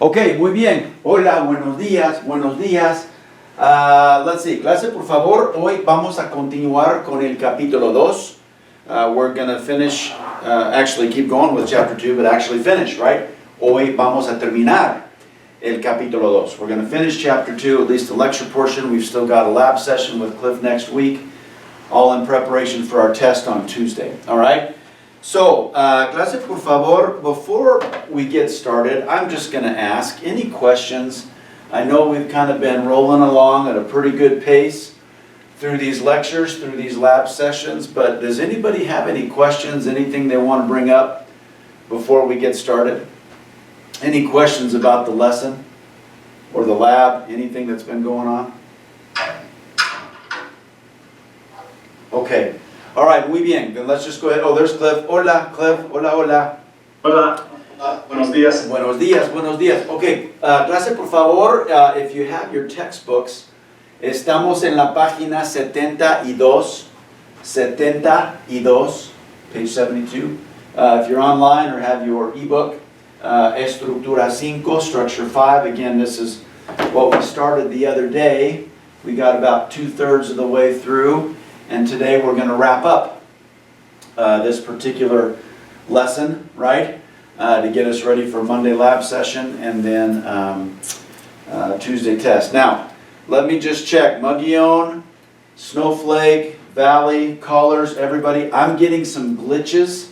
Ok, muy bien. Hola, buenos días, buenos días. Let's see, clase por favor, hoy vamos a continuar con el capítulo 2. We're going to finish, actually keep going with chapter 2, but actually finish, right? Hoy vamos a terminar el capítulo 2. We're going to finish chapter 2, at least the lecture portion. We've still got a lab session with Cliff next week, all in preparation for our test on Tuesday, all right? So, clase por favor, before we get started, I'm just going to ask any questions. I know we've kind of been rolling along at a pretty good pace through these lectures, through these lab sessions, but does anybody have any questions, anything they want to bring up before we get started? Any questions about the lesson or the lab, anything that's been going on? Okay. All right, muy bien. Then let's just go ahead. Oh, there's Cliff. Hola, Cliff. Hola, hola. Hola. Buenos días. Buenos días, buenos días. Okay, clase, por favor, if you have your textbooks, estamos en la página 72, page 72. If you're online or have your ebook, Estructura 5, Structure 5. Again, this is what we started the other day. We got about 2/3 of the way through. And today we're going to wrap up this particular lesson, right? To get us ready for Monday lab session and then Tuesday test. Now, let me just check. Mogollon, Snowflake, Valley, callers, everybody. I'm getting some glitches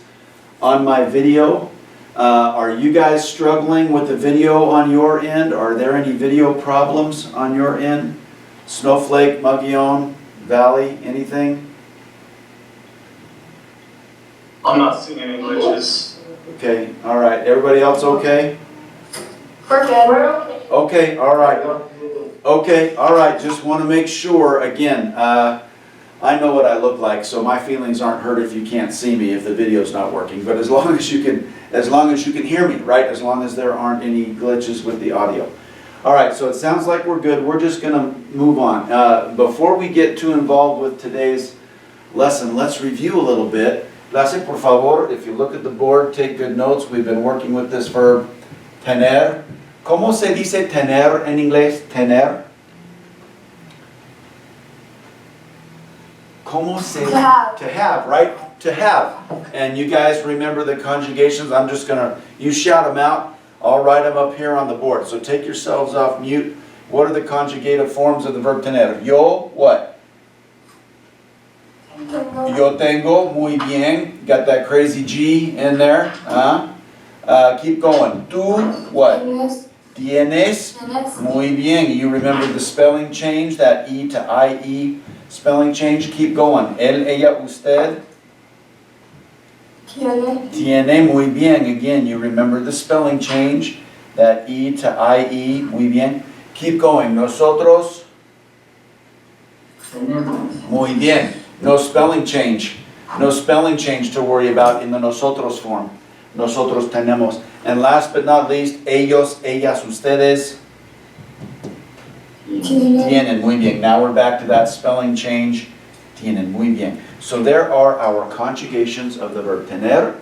on my video. Are you guys struggling with the video on your end? Are there any video problems on your end? Snowflake, Mogollon, Valley, anything? I'm not seeing any glitches. Okay, all right. Everybody else okay? We're good. We're okay. Okay, all right. Okay, all right. Just want to make sure, again, I know what I look like, so my feelings aren't hurt if you can't see me, if the video's not working. But as long as you can hear me, right? As long as there aren't any glitches with the audio. All right, so it sounds like we're good. We're just going to move on. Before we get too involved with today's lesson, let's review a little bit. Clase, por favor, if you look at the board, take good notes. We've been working with this verb, tener. ¿Cómo se dice tener en inglés? Tener. ¿Cómo se? To have. To have, right? To have. And you guys remember the conjugations? I'm just going to, you shout them out. I'll write them up here on the board. So take yourselves off mute. What are the conjugative forms of the verb tener? Yo, what? Yo tengo, muy bien. Got that crazy G in there. Keep going. Tú, what? Tienes. Muy bien. You remember the spelling change, that E to IE spelling change. Keep going. Él, ella, usted. Tiene, muy bien. Again, you remember the spelling change, that E to IE, muy bien. Keep going. Nosotros. Muy bien. No spelling change. No spelling change to worry about in the nosotros form. Nosotros tenemos. And last but not least, ellos, ellas, ustedes. Tienen, muy bien. Now we're back to that spelling change. Tienen, muy bien. So there are our conjugations of the verb tener.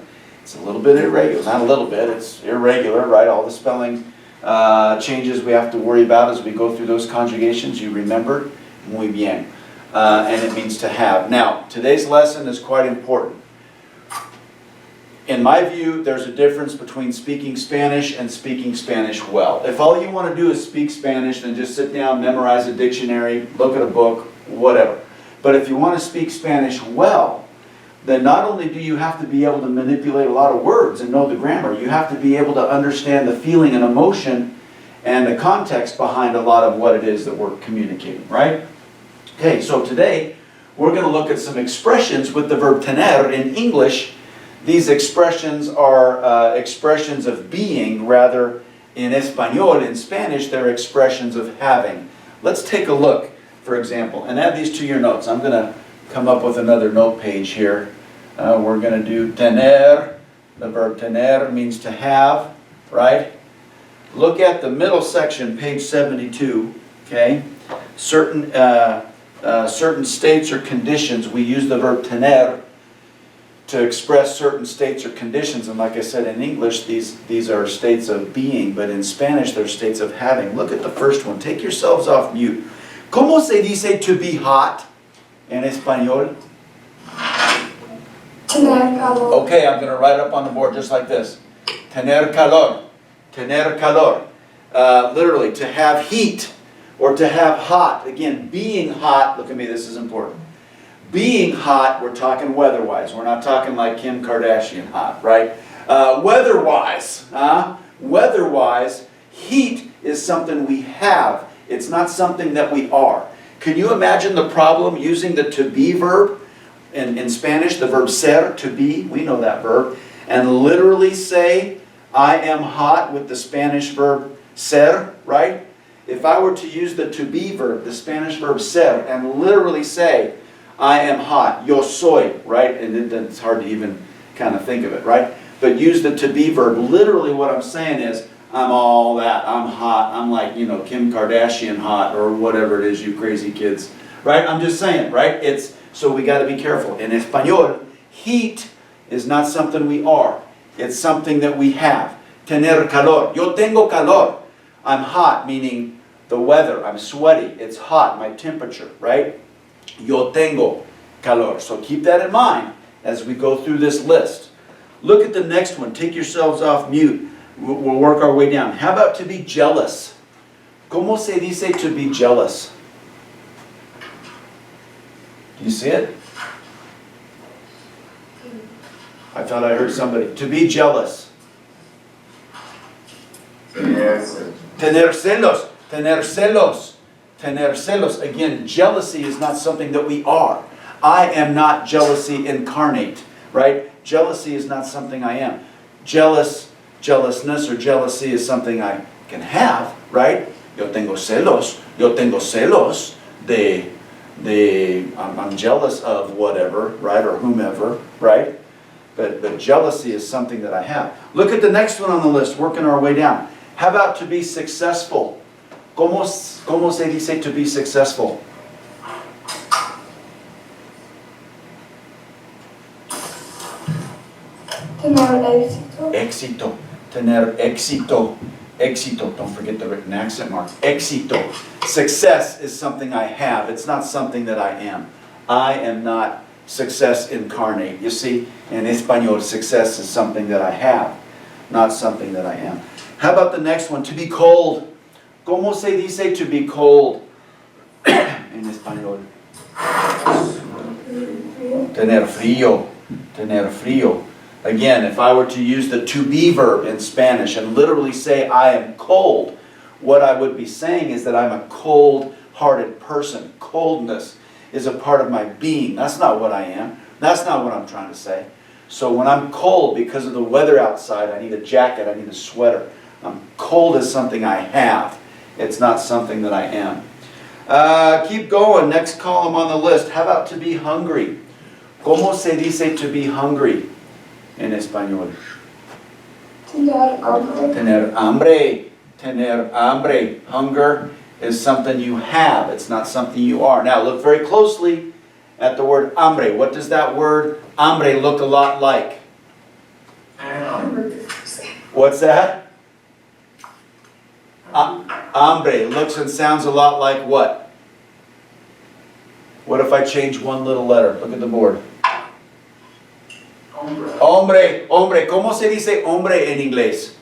It's a little bit irregular, not a little bit, it's irregular, right? All the spelling changes we have to worry about as we go through those conjugations. You remember? Muy bien. And it means to have. Now, today's lesson is quite important. In my view, there's a difference between speaking Spanish and speaking Spanish well. If all you want to do is speak Spanish, then just sit down, memorize a dictionary, look at a book, whatever. But if you want to speak Spanish well, then not only do you have to be able to manipulate a lot of words and know the grammar, you have to be able to understand the feeling and emotion and the context behind a lot of what it is that we're communicating, right? Okay, so today we're going to look at some expressions with the verb tener in English. These expressions are expressions of being, rather in Espanol, in Spanish, they're expressions of having. Let's take a look. For example, and add these to your notes. I'm going to come up with another note page here. We're going to do tener. The verb tener means to have, right? Look at the middle section, page 72. Okay, certain states or conditions we use the verb tener to express certain states or conditions. And like I said, in English, these are states of being, but in Spanish, they're states of having. Look at the first one. Take yourselves off mute. ¿Cómo se dice to be hot en español? Tener calor. Okay, I'm going to write it up on the board just like this. Tener calor. Tener calor. Literally, to have heat or to have hot. Again, being hot. Look at me, this is important. Being hot, we're talking weather-wise. We're not talking like Kim Kardashian hot, right? Weather-wise, weather-wise, heat is something we have. It's not something that we are. Can you imagine the problem using the to be verb in Spanish, the verb ser, to be? We know that verb. And literally say, I am hot with the Spanish verb ser, right? If I were to use the to be verb, the Spanish verb ser, and literally say, I am hot, yo soy, right? And it's hard to even kind of think of it, right? But use the to be verb. Literally what I'm saying is, I'm all that, I'm hot, I'm like, you know, Kim Kardashian hot, or whatever it is, you crazy kids, right? I'm just saying, right? So we got to be careful. In Espanol, heat is not something we are. It's something that we have. Tener calor. Yo tengo calor. I'm hot, meaning the weather. I'm sweaty. It's hot, my temperature, right? Yo tengo calor. So keep that in mind as we go through this list. Look at the next one. Take yourselves off mute. We'll work our way down. How about to be jealous? ¿Cómo se dice to be jealous? Do you see it? I thought I heard somebody. To be jealous. Tener celos. Tener celos. Tener celos. Again, jealousy is not something that we are. I am not jealousy incarnate, right? Jealousy is not something I am. Jealousness or jealousy is something I can have, right? Yo tengo celos. Yo tengo celos I'm jealous of whatever, right? Or whomever, right? But jealousy is something that I have. Look at the next one on the list, working our way down. How about to be successful? ¿Cómo se dice to be successful? Tener éxito. Éxito. Tener éxito. Éxito. Don't forget the written accent mark. Éxito. Success is something I have. It's not something that I am. I am not success incarnate. You see, in Espanol, success is something that I have, not something that I am. How about the next one? To be cold. ¿Cómo se dice to be cold en español? Tener frío. Tener frío. Again, if I were to use the to be verb in Spanish and literally say I am cold, what I would be saying is that I'm a cold-hearted person. Coldness is a part of my being. That's not what I am. That's not what I'm trying to say. So when I'm cold because of the weather outside, I need a jacket, I need a sweater. Cold is something I have. It's not something that I am. Keep going. Next column on the list. How about to be hungry? ¿Cómo se dice to be hungry en español? Tener hambre. Tener hambre. Tener hambre. Hunger is something you have. It's not something you are. Now look very closely at the word hambre. What does that word hambre look a lot like? What's that? Hambre looks and sounds a lot like what? What if I change one little letter? Look at the board. Hombre. Hombre. ¿Cómo se dice hombre en inglés?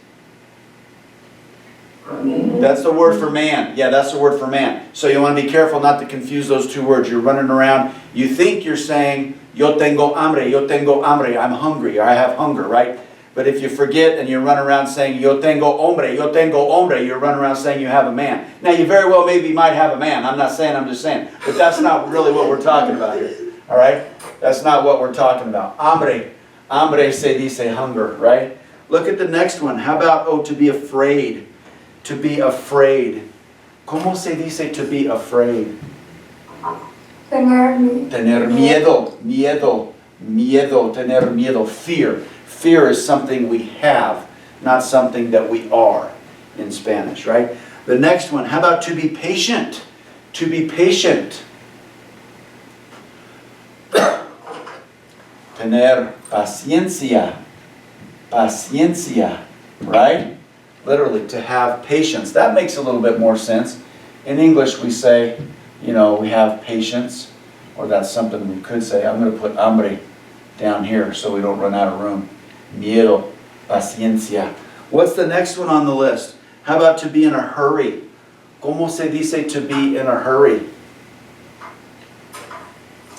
That's the word for man. Yeah, that's the word for man. So you want to be careful not to confuse those two words. You're running around. You think you're saying, yo tengo hambre, I'm hungry, or I have hunger, right? But if you forget and you run around saying, yo tengo hombre, you're running around saying you have a man. Now, you very well maybe might have a man. I'm not saying, I'm just saying. But that's not really what we're talking about here. All right? That's not what we're talking about. Hambre. Hambre se dice hunger, right? Look at the next one. How about, to be afraid? To be afraid. ¿Cómo se dice to be afraid? Tener miedo. Tener miedo. Miedo. Miedo. Tener miedo. Fear. Fear is something we have, not something that we are in Spanish, right? The next one, how about to be patient? To be patient. Tener Tener paciencia. Paciencia, right? Literally, to have patience. That makes a little bit more sense. In English, we say, you know, we have patience, or that's something we could say. I'm going to put hambre down here so we don't run out of room. Miedo, paciencia. What's the next one on the list? How about to be in a hurry? ¿Cómo se dice to be in a hurry?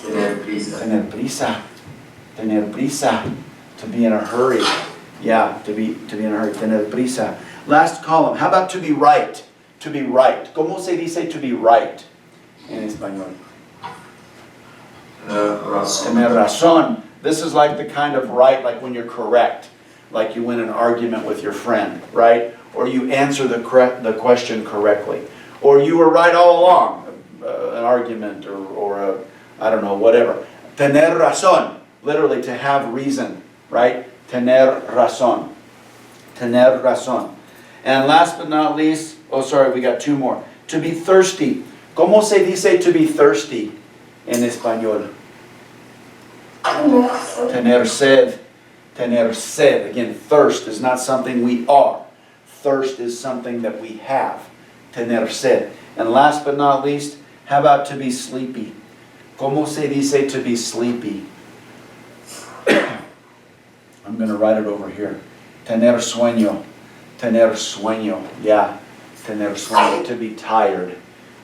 Tener prisa. Tener prisa. Tener prisa. To be in a hurry. Yeah, to be in a hurry. Tener prisa. Last column. How about to be right? To be right. ¿Cómo se dice to be right en español? Tener razón. This is like the kind of right, like when you're correct. Like you win an argument with your friend, right? Or you answer the question correctly. Or you were right all along. An argument or a, I don't know, whatever. Tener razón. Literally to have reason, right? Tener razón. Tener razón. And last but not least, oh sorry, we got two more. To be thirsty. ¿Cómo se dice to be thirsty en español? Tener sed. Tener sed. Again, thirst is not something we are. Thirst is something that we have. Tener sed. And last but not least, how about to be sleepy? ¿Cómo se dice to be sleepy? I'm going to write it over here. Tener sueño. Tener sueño. Yeah. Tener sueño. To be tired.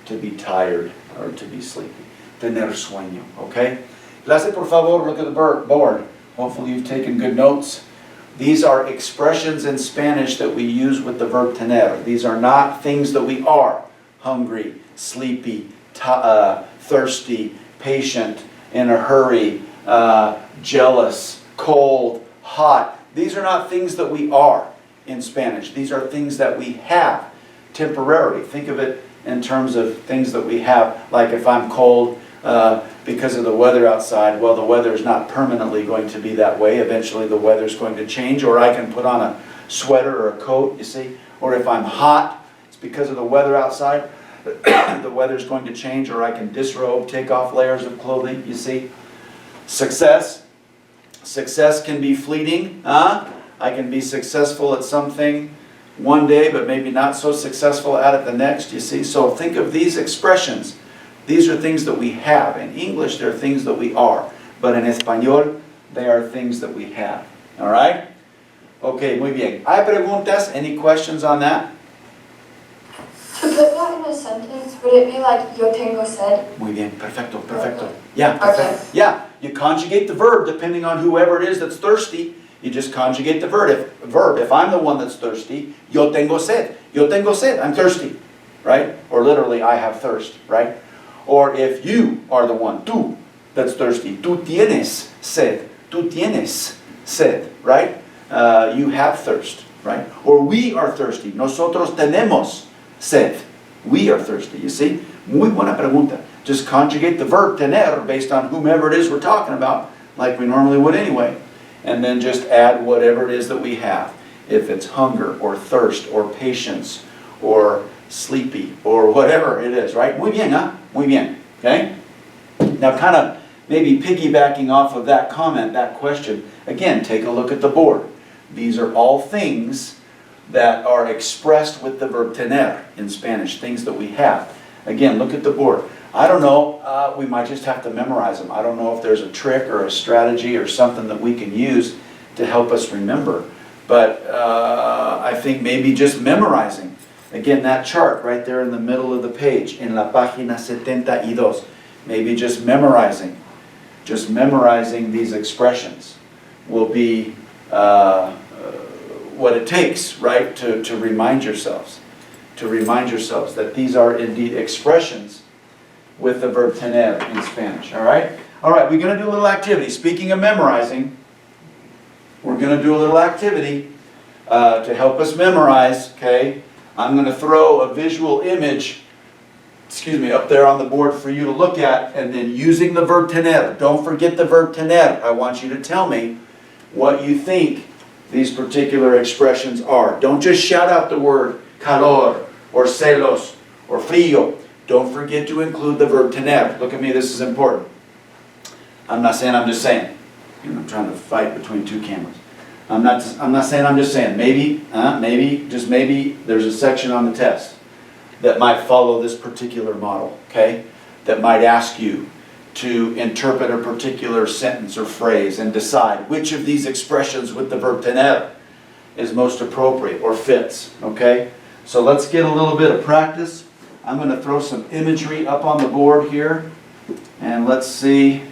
To be tired. Or to be sleepy. Tener sueño. Okay? Clase, por favor, look at the board. Hopefully you've taken good notes. These are expressions in Spanish that we use with the verb tener. These are not things that we are. Hungry, sleepy, thirsty, patient, in a hurry, jealous, cold, hot. These are not things that we are in Spanish. These are things that we have temporarily. Think of it in terms of things that we have, like if I'm cold because of the weather outside, well, the weather is not permanently going to be that way. Eventually the weather is going to change, or I can put on a sweater or a coat, you see. Or if I'm hot, it's because of the weather outside. The weather is going to change, or I can disrobe, take off layers of clothing, you see. Success. Success can be fleeting. I can be successful at something one day, but maybe not so successful at it the next, you see. So think of these expressions. These are things that we have. In English, they're things that we are. But in Español, they are things that we have. All right? Okay, muy bien. ¿Hay preguntas? Any questions on that? To put that in a sentence, would it be like yo tengo sed? Muy bien, perfecto, perfecto. Yeah, perfect. Okay. Yeah, you conjugate the verb depending on whoever it is that's thirsty. You just conjugate the verb. If I'm the one that's thirsty, yo tengo sed. Yo tengo sed, I'm thirsty. Right? Or literally, I have thirst. Right? Or if you are the one, tú, that's thirsty. Tú tienes sed. Tú tienes sed. Right? You have thirst. Right? Or we are thirsty. Nosotros tenemos sed. We are thirsty, you see? Muy buena pregunta. Just conjugate the verb tener based on whomever it is we're talking about, like we normally would anyway. And then just add whatever it is that we have. If it's hunger, or thirst, or patience, or sleepy, or whatever it is, right? Muy bien, huh? Muy bien. Okay? Now kind of maybe piggybacking off of that comment, that question, again, take a look at the board. These are all things that are expressed with the verb tener in Spanish, things that we have. Again, look at the board. I don't know, we might just have to memorize them. I don't know if there's a trick or a strategy or something that we can use to help us remember. But I think maybe just memorizing. Again, that chart right there in the middle of the page, in la página 72. Maybe just memorizing these expressions will be what it takes, right, to remind yourselves. To remind yourselves that these are indeed expressions with the verb tener in Spanish, all right? All right, we're going to do a little activity. Speaking of memorizing, we're going to do a little activity to help us memorize, okay? I'm going to throw a visual image, up there on the board for you to look at, and then using the verb tener. Don't forget the verb tener. I want you to tell me what you think these particular expressions are. Don't just shout out the word calor, or celos, or frío. Don't forget to include the verb tener. Look at me, this is important. I'm not saying, I'm just saying. You know, I'm trying to fight between two cameras. I'm not saying, I'm just saying, maybe, just maybe, there's a section on the test that might follow this particular model, okay? That might ask you to interpret a particular sentence or phrase and decide which of these expressions with the verb tener is most appropriate or fits, okay? So let's get a little bit of practice. I'm going to throw some imagery up on the board here, and let's see,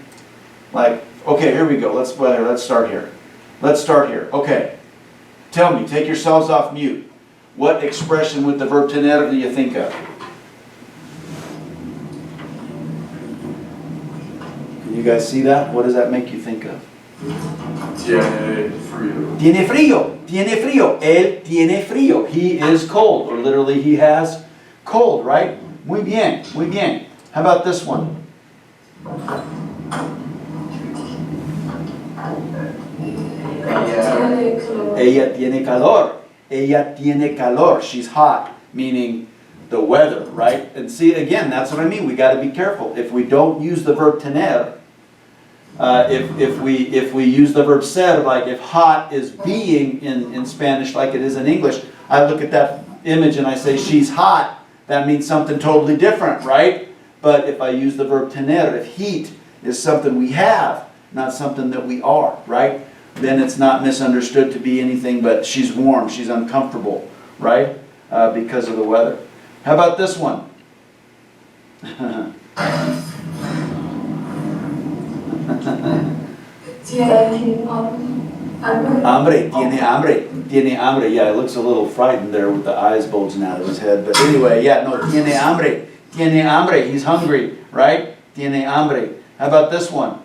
like, okay, here we go. Let's start here. Let's start here. Okay. Tell me, take yourselves off mute. What expression with the verb tener do you think of? Can you guys see that? What does that make you think of? Tiene frío. Tiene frío. Tiene frío. Él tiene frío. He is cold. Or literally, he has cold, right? Muy bien. Muy bien. How about this one? Ella tiene calor. Ella tiene calor. She's hot, meaning the weather, right? And see, again, that's what I mean. We got to be careful. If we don't use the verb tener, if we use the verb ser, like if hot is being in Spanish like it is in English, I look at that image and I say she's hot, that means something totally different, right? But if I use the verb tener, if heat is something we have, not something that we are, right? Then it's not misunderstood to be anything but she's warm, she's uncomfortable, right? Because of the weather. How about this one? Hambre, tiene hambre, tiene hambre. Yeah, it looks a little frightened there with the eyes bulging out of his head. But anyway, yeah, no, tiene hambre, he's hungry, right? Tiene hambre. How about this one?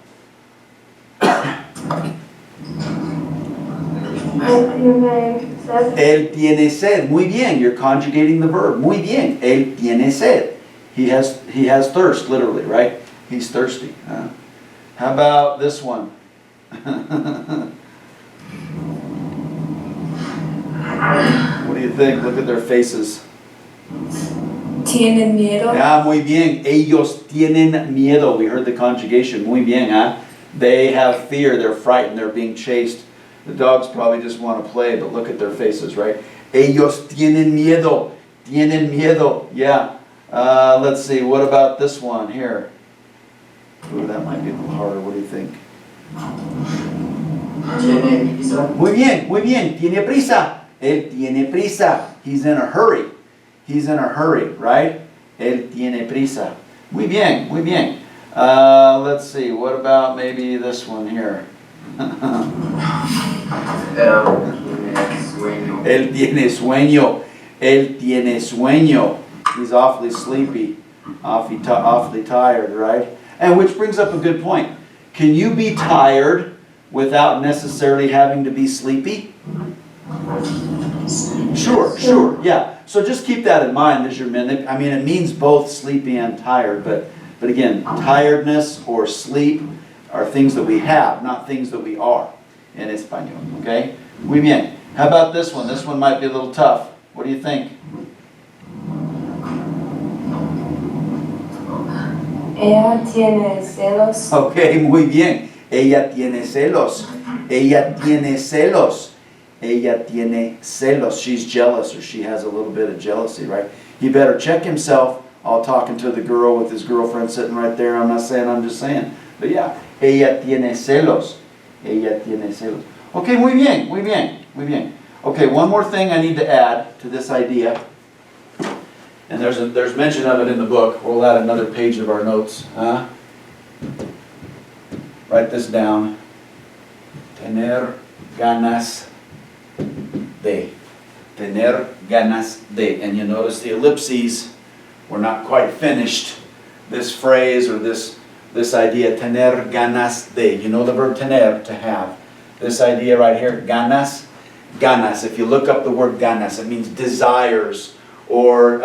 Él tiene sed. Muy bien, you're conjugating the verb. Muy bien, él tiene sed. He has thirst, literally, right? He's thirsty. How about this one? What do you think? Look at their faces. Tienen miedo. Yeah, muy bien. Ellos tienen miedo. We heard the conjugation. Muy bien, huh? They have fear. They're frightened. They're being chased. The dogs probably just want to play, but look at their faces, right? Ellos tienen miedo. Tienen miedo. Yeah. Let's see. What about this one here? Ooh, that might be a little harder. What do you think? Tiene prisa. Muy bien, muy bien. Tiene prisa. Él tiene prisa. He's in a hurry. He's in a hurry, right? Él tiene prisa. Muy bien, muy bien. Let's see. What about maybe this one here? Él tiene sueño. Él tiene sueño. He's awfully sleepy. Awfully tired, right? And which brings up a good point. Can you be tired without necessarily having to be sleepy? Sure, yeah. So just keep that in mind as you're I mean, it means both sleepy and tired, but again, tiredness or sleep are things that we have, not things that we are in Espanol, okay? Muy bien. How about this one? This one might be a little tough. What do you think? Ella tiene celos. Okay, muy bien. Ella tiene celos. Ella tiene celos. Ella tiene celos. She's jealous, or she has a little bit of jealousy, right? He better check himself. All talking to the girl with his girlfriend sitting right there. I'm not saying, I'm just saying. But yeah, ella tiene celos. Ella tiene celos. Okay, muy bien, muy bien, muy bien. Okay, one more thing I need to add to this idea. And there's mention of it in the book. We'll add another page of our notes. Write this down. Tener ganas de. Tener ganas de. And you notice the ellipses were not quite finished. This phrase or this idea, tener ganas de. You know the verb tener, to have. This idea right here, ganas. Ganas. If you look up the word ganas, it means desires. Or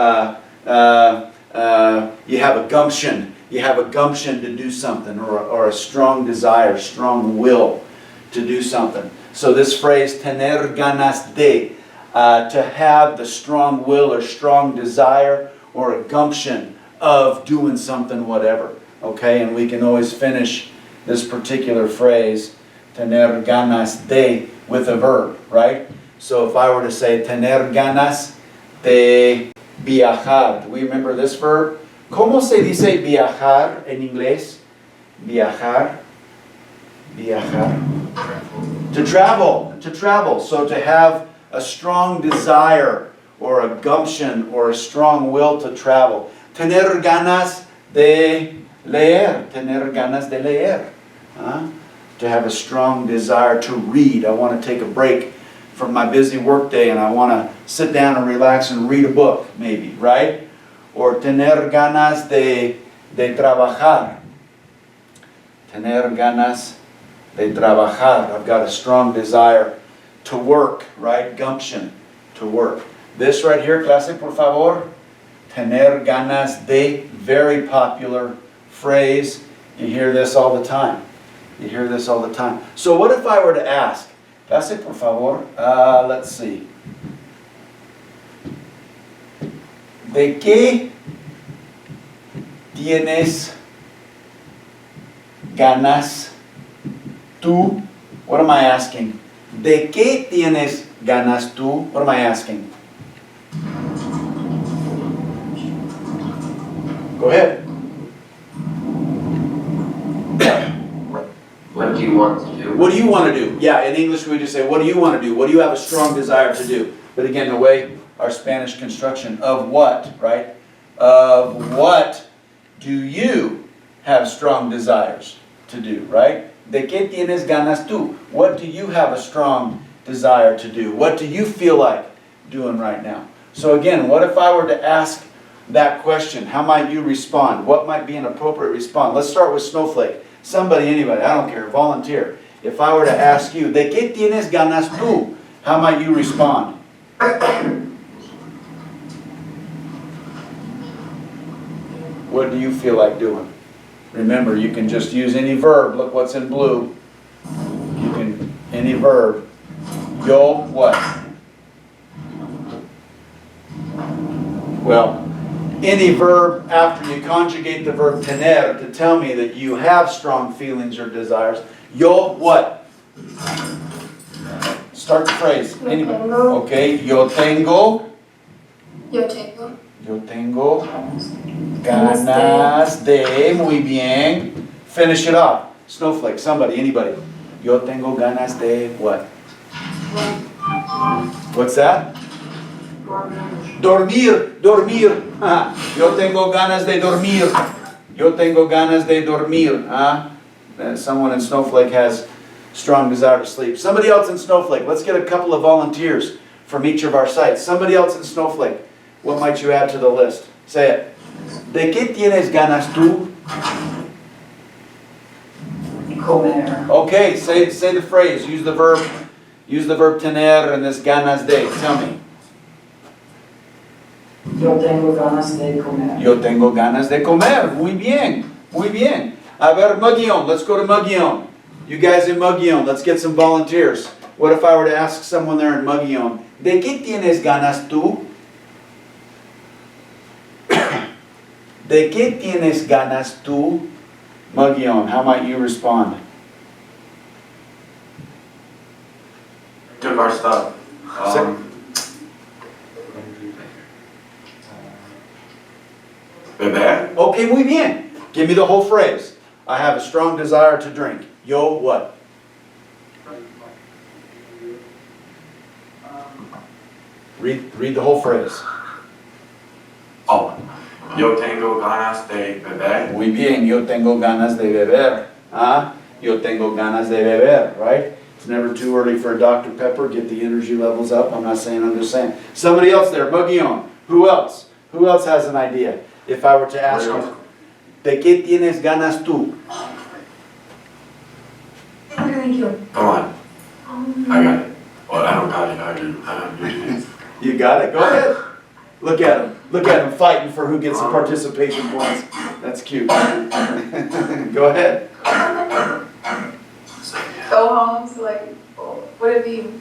you have a gumption. You have a gumption to do something, or a strong desire, strong will to do something. So this phrase, tener ganas de, to have the strong will or strong desire or a gumption of doing something, whatever. Okay, and we can always finish this particular phrase Tener ganas de with a verb, right? So if I were to say tener ganas de viajar, do we remember this verb? ¿Cómo se dice viajar en inglés? Viajar. Viajar. To travel. To travel. So to have a strong desire or a gumption or a strong will to travel. Tener ganas de leer. Tener ganas de leer. To have a strong desire to read. I want to take a break from my busy workday and I want to sit down and relax and read a book, maybe, right? Or tener ganas de trabajar. Tener ganas de trabajar. I've got a strong desire to work, right? Gumption, to work. This right here, clase, por favor. Tener ganas de, very popular phrase. You hear this all the time. You hear this all the time. So what if I were to ask, clase, por favor, let's see. ¿De qué tienes ganas tú? What am I asking? ¿De qué tienes ganas tú? What am I asking? Go ahead. What do you want to do? What do you want to do? Yeah, in English we just say, what do you want to do? What do you have a strong desire to do? But again, the way our Spanish construction of what, right? Of what do you have strong desires to do, right? ¿De qué tienes ganas tú? What do you have a strong desire to do? What do you feel like doing right now? So again, what if I were to ask that question? How might you respond? What might be an appropriate response? Let's start with Snowflake. Somebody, anybody, I don't care, volunteer. If I were to ask you, ¿de qué tienes ganas tú? How might you respond? What do you feel like doing? Remember, you can just use any verb. Look what's in blue. You can, any verb. Yo, what? Well, any verb after you conjugate the verb tener to tell me that you have strong feelings or desires. Yo, what? Start the phrase. Yo Anybody? tengo. Okay, yo tengo. Yo tengo. Yo tengo ganas de. Muy bien. Finish it off. Snowflake, somebody, anybody. Yo tengo ganas de what? What's that? Dormir, dormir. Yo tengo ganas de dormir. Yo tengo ganas de dormir. Someone in Snowflake has strong desire to sleep. Somebody else in Snowflake. Let's get a couple of volunteers from each of our sites. Somebody else in Snowflake. What might you add to the list? Say it. ¿De qué tienes ganas tú? Comer. Okay, say the phrase. Use the verb tener and this ganas de. Tell me. Yo tengo ganas de comer. Yo tengo ganas de comer. Muy bien. Muy bien. A ver, Mugion. Let's go to Mugion. You guys in Mugion, let's get some volunteers. What if I were to ask someone there in Mugion, ¿de qué tienes ganas tú? ¿De qué tienes ganas tú? Mugion, how might you respond? Took our stuff. Beber? Okay, muy bien. Give me the whole phrase. I have a strong desire to drink. Yo, what? Read the whole phrase. Oh. Yo tengo ganas de beber. Muy bien, yo tengo ganas de beber. Yo tengo ganas de beber, right? It's never too early for a Dr. Pepper. Get the energy levels up. I'm not saying, I'm just saying. Somebody else there, Mugion. Who else? Who else has an idea? If I were to ask you, ¿de qué tienes ganas tú? Come on. I got it. Well, I don't got it. I do. You got it? Go ahead. Look at him. Look at him fighting for who gets the participation points. That's cute. Go ahead. Go home to like, would it be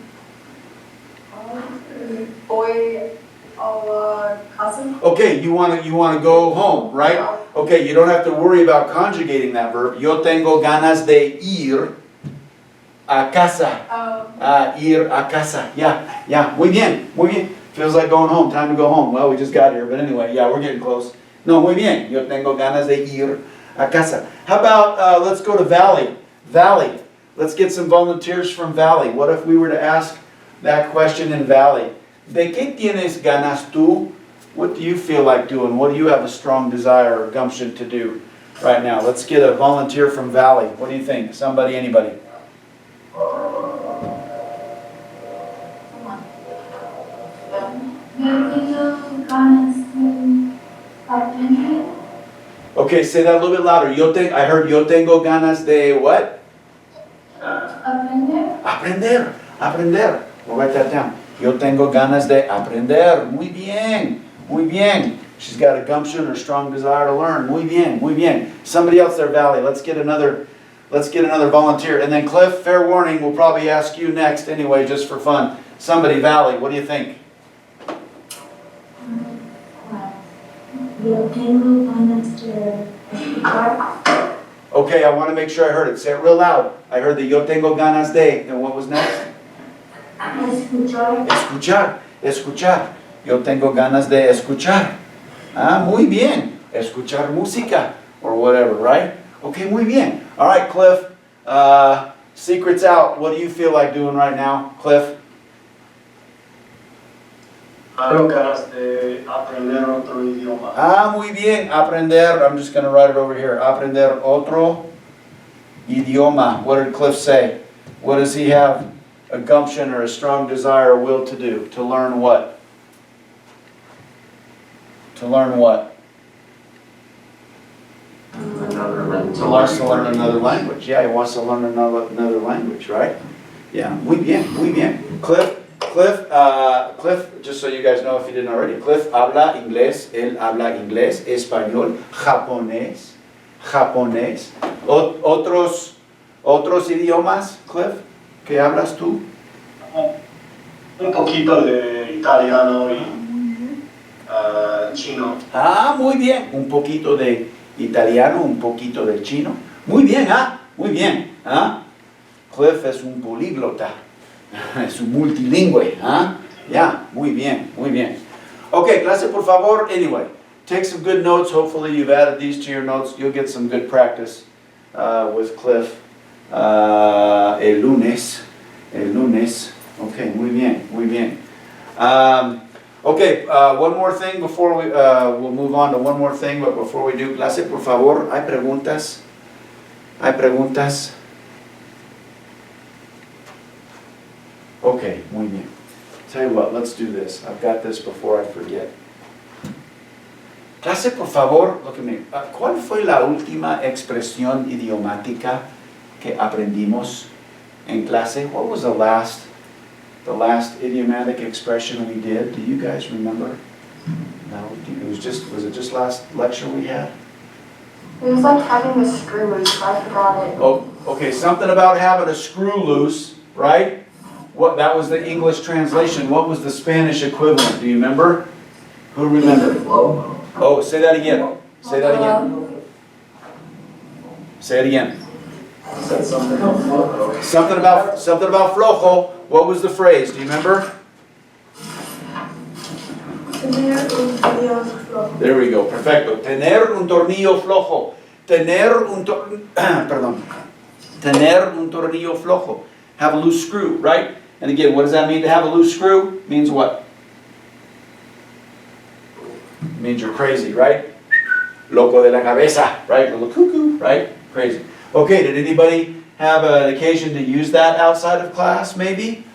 boy cousin? Okay, you want to go home, right? Okay, you don't have to worry about conjugating that verb. Yo tengo ganas de ir. A casa. Ir a casa. Yeah, yeah. Muy bien, muy bien. Feels like going home. Time to go home. Well, we just got here, but anyway, yeah, we're getting close. No, muy bien. Yo tengo ganas de ir a casa. How about, let's go to Valley. Valley. Let's get some volunteers from Valley. What if we were to ask that question in Valley? ¿De qué tienes ganas tú? What do you feel like doing? What do you have a strong desire or gumption to do right now? Let's get a volunteer from Valley. What do you think? Somebody, anybody? Okay, say that a little bit louder. I heard yo tengo ganas de what? Aprender. Aprender. We'll write that down. Yo tengo ganas de aprender. Muy bien. Muy bien. She's got a gumption or strong desire to learn. Muy bien. Muy bien. Somebody else there, Valley. Let's get another volunteer. And then Cliff, fair warning, we'll probably ask you next anyway, just for fun. Somebody, Valley, what do you think? Yo tengo ganas de escuchar. Okay, I want to make sure I heard it. Say it real loud. I heard the yo tengo ganas de. And what was next? Escuchar. Escuchar. Escuchar. Yo tengo ganas de escuchar. Ah, muy bien. Escuchar música. Or whatever, right? Okay, muy bien. All right, Cliff. Secrets out. What do you feel like doing right now, Cliff? Tengo ganas de aprender otro idioma. Ah, muy bien. Aprender. I'm just going to write it over here. Aprender otro idioma. What did Cliff say? What does he have a gumption or a strong desire or will to do? To learn what? To learn what? Another He wants to learn another language. Yeah, he wants to learn another language, right? Yeah, muy bien, muy bien. Cliff, just so you guys know if you didn't already, Cliff habla inglés, él habla inglés, español, japonés, otros idiomas, Cliff, ¿qué hablas tú? Un poquito de italiano y chino. Ah, muy bien, un poquito de italiano, un poquito de chino. Muy bien, muy bien, Cliff es un políglota, es un multilingüe, Yeah, muy bien, muy bien. Okay, clase, por favor, anyway, take some good notes. Hopefully you've added these to your notes. You'll get some good practice with Cliff el lunes. Okay, muy bien, muy bien. Okay, one more thing before we'll move on to one more thing, but before we do, clase, por favor, ¿hay preguntas? ¿Hay preguntas? Okay, muy bien. Tell you what, let's do this. I've got this before I forget. Clase, por favor, look at me. ¿Cuál fue la última expresión idiomática que aprendimos en clase? What was the last idiomatic expression we did? Do you guys remember? No, was it just last lecture we had? It was like having a screw loose, I forgot it. Oh, okay, something about having a screw loose, right? That was the English translation. What was the Spanish equivalent? Do you remember? Who remembers? Oh, say that again. Say that again. Say it again. Said something about flojo. Something about flojo. What was the phrase? Do you remember? Tener un tornillo flojo. There we go. Perfecto. Tener un tornillo flojo. Tener un tornillo flojo. Have a loose screw, right? And again, what does that mean to have a loose screw? Means what? Means you're crazy, right? Loco de la cabeza, right? Little cuckoo, right? Crazy. Okay, did anybody have an occasion to use that outside of class, maybe?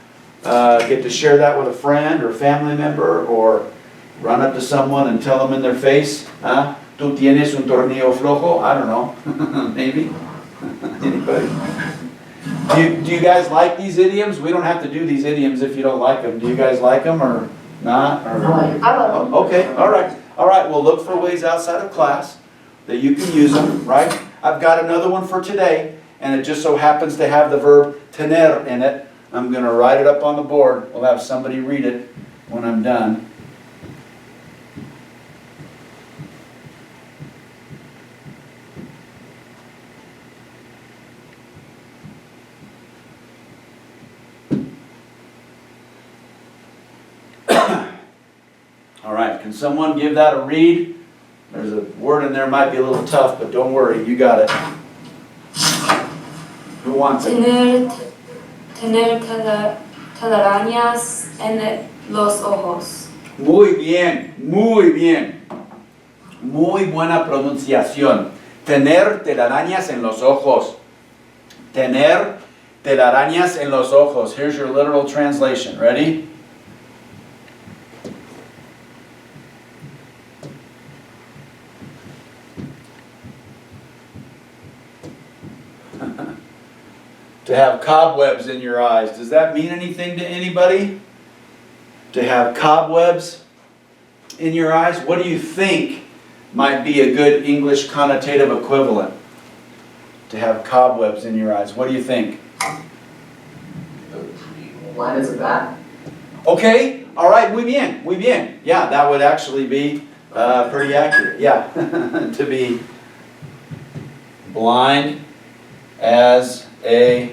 Get to share that with a friend or family member, or run up to someone and tell them in their face, ¿Tú tienes un tornillo flojo? I don't know. Maybe? Anybody? Do you guys like these idioms? We don't have to do these idioms if you don't like them. Do you guys like them or not? Or? I love them. Okay, all right. All right, well, look for ways outside of class that you can use them, right? I've got another one for today, and it just so happens to have the verb tener in it. I'm going to write it up on the board. We'll have somebody read it when I'm done. All right, can someone give that a read? There's a word in there, might be a little tough, but don't worry, you got it. Who wants it? Tener telarañas en los ojos. Muy bien, muy bien. Muy buena pronunciación. Tener telarañas en los ojos. Tener telarañas en los ojos. Here's your literal translation. Ready? To have cobwebs in your eyes. Does that mean anything to anybody? To have cobwebs in your eyes? What do you think might be a good English connotative equivalent? To have cobwebs in your eyes. What do you think? Blind as a bat. Okay, all right, muy bien, muy bien. Yeah, that would actually be pretty accurate. Yeah, to be blind as a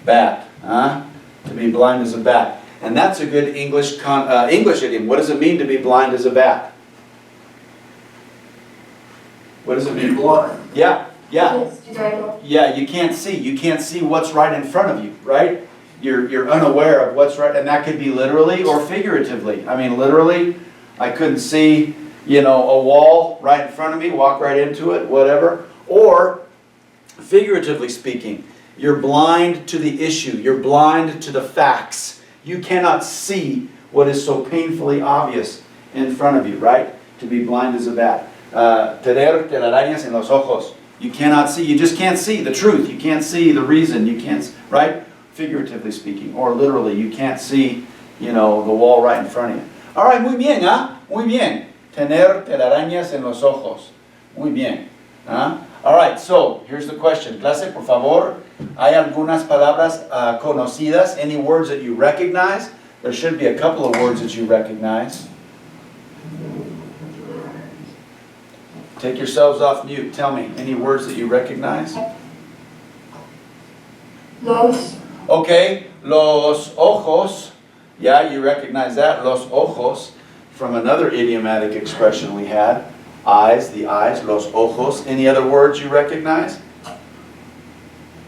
bat. Huh? To be blind as a bat. And that's a good English idiom. What does it mean to be blind as a bat? What does it mean? Blind. Yeah, yeah. Yes, right. Yeah, you can't see. You can't see what's right in front of you, right? You're unaware of what's right, and that could be literally or figuratively. I mean, literally, I couldn't see, a wall right in front of me, walk right into it, whatever. Or, figuratively speaking, you're blind to the issue. You're blind to the facts. You cannot see what is so painfully obvious in front of you, right? To be blind as a bat. Tener telarañas en los ojos. You cannot see. You just can't see the truth. You can't see the reason. You can't, right? Figuratively speaking, or literally, you can't see, the wall right in front of you. All right, muy bien, ¿ah? Muy bien. Tener telarañas en los ojos. Muy bien. ¿Ah? All right, so here's the question. Clase, por favor. ¿Hay algunas palabras conocidas? Any words that you recognize? There should be a couple of words that you recognize. Take yourselves off mute. Tell me, any words that you recognize? Los. Okay, los ojos. Yeah, you recognize that. Los ojos, from another idiomatic expression we had. Eyes, the eyes, los ojos. Any other words you recognize?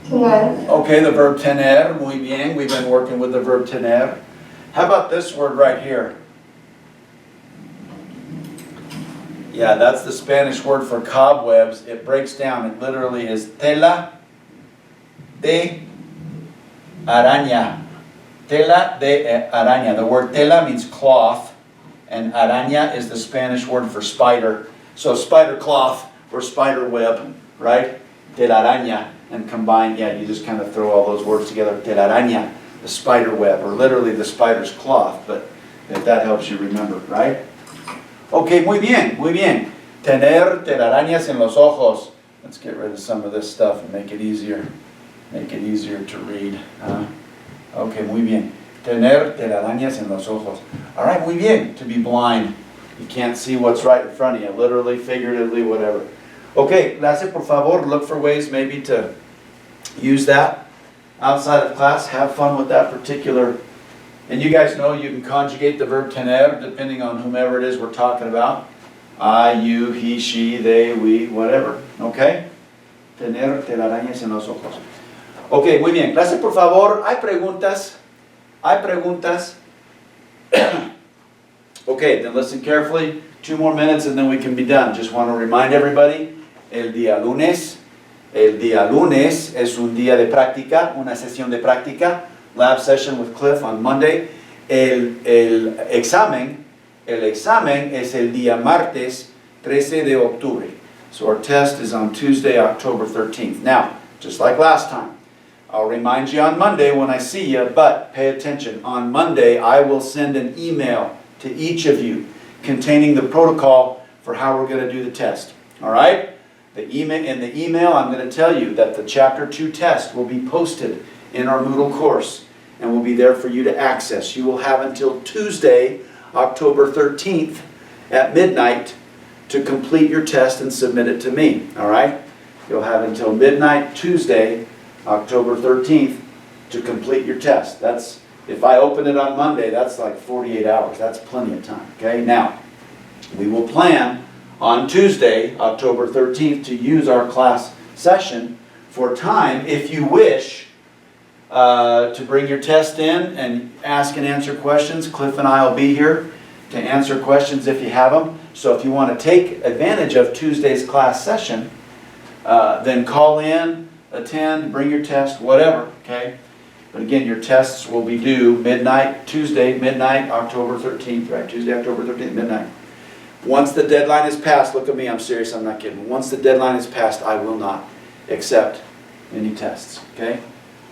Tener. Okay, the verb tener. Muy bien. We've been working with the verb tener. How about this word right here? Yeah, that's the Spanish word for cobwebs. It breaks down. It literally is tela de araña. Tela de araña. The word tela means cloth, and araña is the Spanish word for spider. So spider cloth or spider web, right? Telaraña. And combine, yeah, you just kind of throw all those words together. Telaraña, the spider web, or literally the spider's cloth, but if that helps you remember, right? Okay, muy bien, muy bien. Tener telarañas en los ojos. Let's get rid of some of this stuff and make it easier. Make it easier to read. Okay, muy bien. Tener telarañas en los ojos. All right, muy bien. To be blind. You can't see what's right in front of you, literally, figuratively, whatever. Okay, clase, por favor, look for ways maybe to use that outside of class. Have fun with that particular. And you guys know you can conjugate the verb tener depending on whomever it is we're talking about. I, you, he, she, they, we, whatever. Okay? Tener telarañas en los ojos. Ok, muy bien. Clase, por favor. ¿Hay preguntas? ¿Hay preguntas? Okay, then listen carefully. 2 more minutes and then we can be done. Just want to remind everybody, el día lunes es un día de práctica, una sesión de práctica, lab session with Cliff on Monday. El examen es el día martes 13 de octubre. So our test is on Tuesday, October 13th. Now, just like last time, I'll remind you on Monday when I see you, but pay attention. On Monday, I will send an email to each of you containing the protocol for how we're going to do the test. All right? In the email, I'm going to tell you that the Chapter 2 test will be posted in our Moodle course and will be there for you to access. You will have until Tuesday, October 13th at midnight to complete your test and submit it to me. All right? You'll have until midnight Tuesday, October 13th to complete your test. If I open it on Monday, that's like 48 hours. That's plenty of time. Okay? Now, we will plan on Tuesday, October 13th, to use our class session for time, if you wish, to bring your test in and ask and answer questions. Cliff and I will be here to answer questions if you have them. So if you want to take advantage of Tuesday's class session, then call in, attend, bring your test, whatever, okay? But again, your tests will be due midnight, Tuesday, midnight, October 13th, right? Tuesday, October 13th, midnight. Once the deadline is passed, look at me, I'm serious, I'm not kidding. Once the deadline is passed, I will not accept any tests, okay?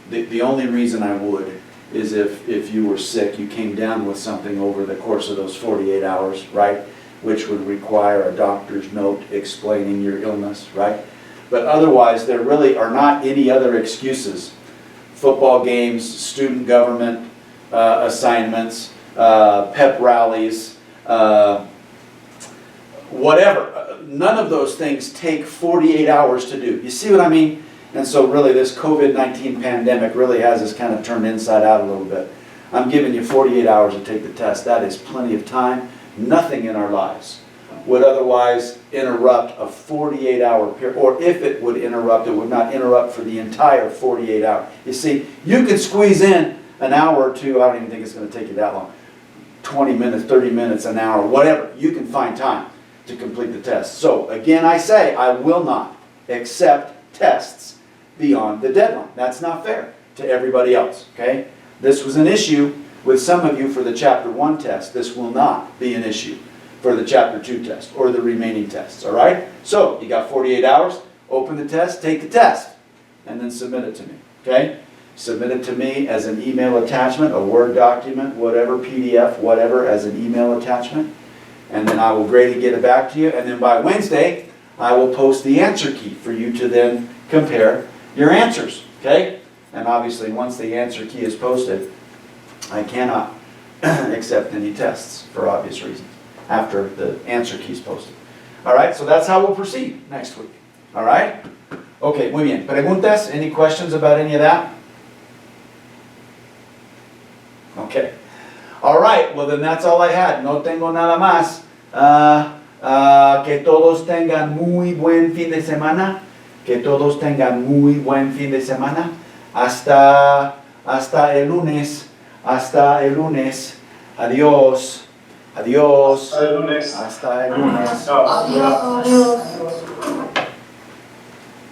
The only reason I would is if you were sick, you came down with something over the course of those 48 hours, right? Which would require a doctor's note explaining your illness, right? But otherwise, there really are not any other excuses. Football games, student government assignments, pep rallies, whatever. None of those things take 48 hours to do. You see what I mean? And so really this COVID-19 pandemic really has us kind of turned inside out a little bit. I'm giving you 48 hours to take the test. That is plenty of time. Nothing in our lives would otherwise interrupt a 48-hour period, or if it would interrupt, it would not interrupt for the entire 48 hours. You see, you could squeeze in an hour or two, I don't even think it's going to take you that long, 20 minutes, 30 minutes, an hour, whatever. You can find time to complete the test. So again, I say I will not accept tests beyond the deadline. That's not fair to everybody else, okay? This was an issue with some of you for the Chapter 1 test. This will not be an issue for the Chapter 2 test or the remaining tests, all right? So, you got 48 hours, open the test, take the test, and then submit it to me, okay? Submit it to me as an email attachment, a Word document, whatever, PDF, whatever, as an email attachment, and then I will gradely get it back to you, and then by Wednesday, I will post the answer key for you to then compare your answers, okay? And obviously, once the answer key is posted, I cannot accept any tests for obvious reasons after the answer key is posted. All right, so that's how we'll proceed next week. All right? Okay, muy bien. ¿Preguntas? Any questions about any of that? Okay. All right, well then that's all I had. No tengo nada más. Que todos tengan muy buen fin de semana. Que todos tengan muy buen fin de semana. Hasta el lunes. Hasta el lunes. Adiós. Adiós. Hasta el lunes. Hasta el lunes. Chao. Adiós.